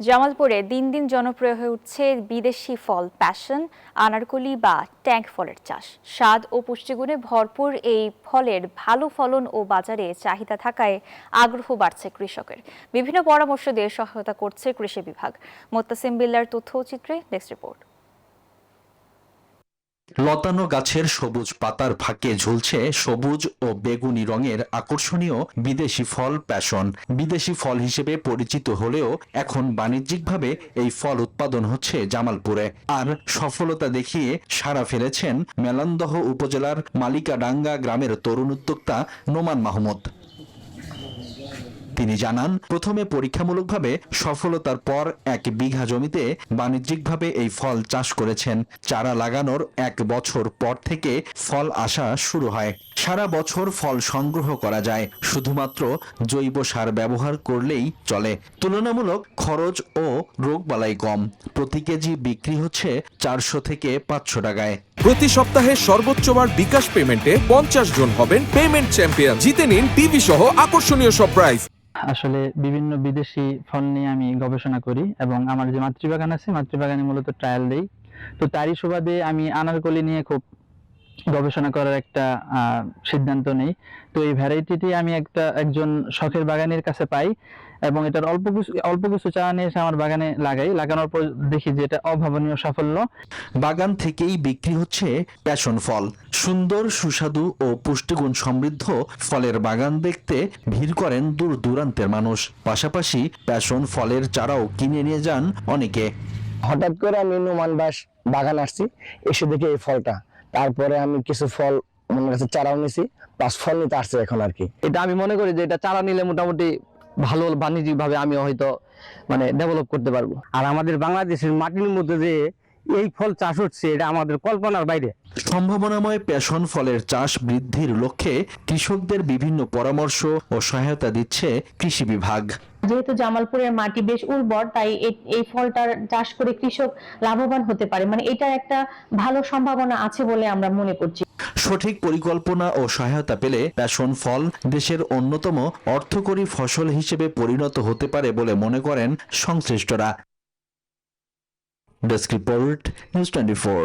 জামালপুরে দিন দিন জনপ্রিয় হয়ে উঠছে বিদেশি ফল প্যাশন, আনারকলি বা ট্যাঙ্ক ফলের চাষ। স্বাদ ও পুষ্টিগুণে ভরপুর এই ফলের ভালো ফলন ও বাজারে চাহিদা থাকায় আগ্রহ বাড়ছে কৃষকের। বিভিন্ন পরামর্শ দিয়ে সহায়তা করছে কৃষি বিভাগ। মোত্তাসিম বিল্লার তথ্যচিত্রে ডেস্ক রিপোর্ট। লতানো গাছের সবুজ পাতার ফাঁকে ঝুলছে সবুজ ও বেগুনি রঙের আকর্ষণীয় বিদেশি ফল প্যাশন। বিদেশি ফল হিসেবে পরিচিত হলেও এখন বাণিজ্যিকভাবে এই ফল উৎপাদন হচ্ছে জামালপুরে। আর সফলতা দেখিয়ে সাড়া ফেলেছেন মেলান্দহ উপজেলার মালিকাডাঙ্গা গ্রামের তরুণ উদ্যোক্তা নোমান মাহমুদ। তিনি জানান, প্রথমে পরীক্ষামূলকভাবে সফলতার পর 1 বিঘা জমিতে বাণিজ্যিকভাবে এই ফল চাষ করেছেন। চারা লাগানোর 1 বছর পর থেকে ফল আসা শুরু হয়। সারা বছর ফল সংগ্রহ করা যায়, শুধুমাত্র জৈব সার ব্যবহার করলেই চলে। তুলনামূলক খরচ ও রোগবালাই কম। প্রতি কেজি বিক্রি হচ্ছে 400 থেকে 500 টাকায়। প্রতি সপ্তাহে সর্বোচ্চ বার বিকাশ পেমেন্টে 50 জন হবেন পেমেন্ট চ্যাম্পিয়ন। জিতে নিন টিভি সহ আকর্ষণীয় সব প্রাইজ। আসলে বিভিন্ন বিদেশি ফল নিয়ে আমি গবেষণা করি এবং আমার যে মাতৃবাগান আছে, মাতৃবাগানে মূলত ট্রায়াল দেই। তো তারই সুবাদে আমি আনারকলি নিয়ে খুব গবেষণা করার একটা সিদ্ধান্ত নেই। তো এই ভ্যারাইটিটি আমি একজন শখের বাগানের কাছে পাই এবং এটার অল্প কিছু চারা নিয়ে এসে আমার বাগানে লাগানোর পর দেখি যে এটা অভাবনীয় সাফল্য। বাগান থেকেই বিক্রি হচ্ছে প্যাশন ফল। সুন্দর, সুস্বাদু ও পুষ্টিগুণ সমৃদ্ধ ফলের বাগান দেখতে ভিড় করেন দূর দূরান্তের মানুষ। পাশাপাশি প্যাশন ফলের চারাও কিনে নিয়ে যান অনেকে। হঠাৎ করে আমি নোমান বাগান আসছি, এসে দেখি এই ফলটা। তারপরে আমি কিছু ফল মনে কাছে চারাও নিছি, প্লাস ফল নিতে আসছে এখন আর কি। এটা আমি মনে করি যে এটা চারা নিলে মোটামুটি ভালো বাণিজ্যিক ভাবে আমি হয়তো ডেভেলপ করতে পারবো। আর আমাদের বাংলাদেশের মাটির মধ্যে যে এই ফল চাষ হচ্ছে, এটা আমাদের কল্পনার বাইরে। সম্ভাবনাময় প্যাশন ফলের চাষ বৃদ্ধির লক্ষ্যে কৃষকদের বিভিন্ন পরামর্শ ও সহায়তা দিচ্ছে কৃষি বিভাগ। যেহেতু জামালপুরের মাটি বেশ উর্বর, তাই এই ফলটার চাষ করে কৃষক লাভবান হতে পারে। এটার একটা ভালো সম্ভাবনা আছে বলে আমরা মনে করছি। সঠিক পরিকল্পনা ও সহায়তা পেলে প্যাশন ফল দেশের অন্যতম অর্থকরী ফসল হিসেবে পরিণত হতে পারে বলে মনে করেন সংশ্লিষ্টরা। Desk report, news 24।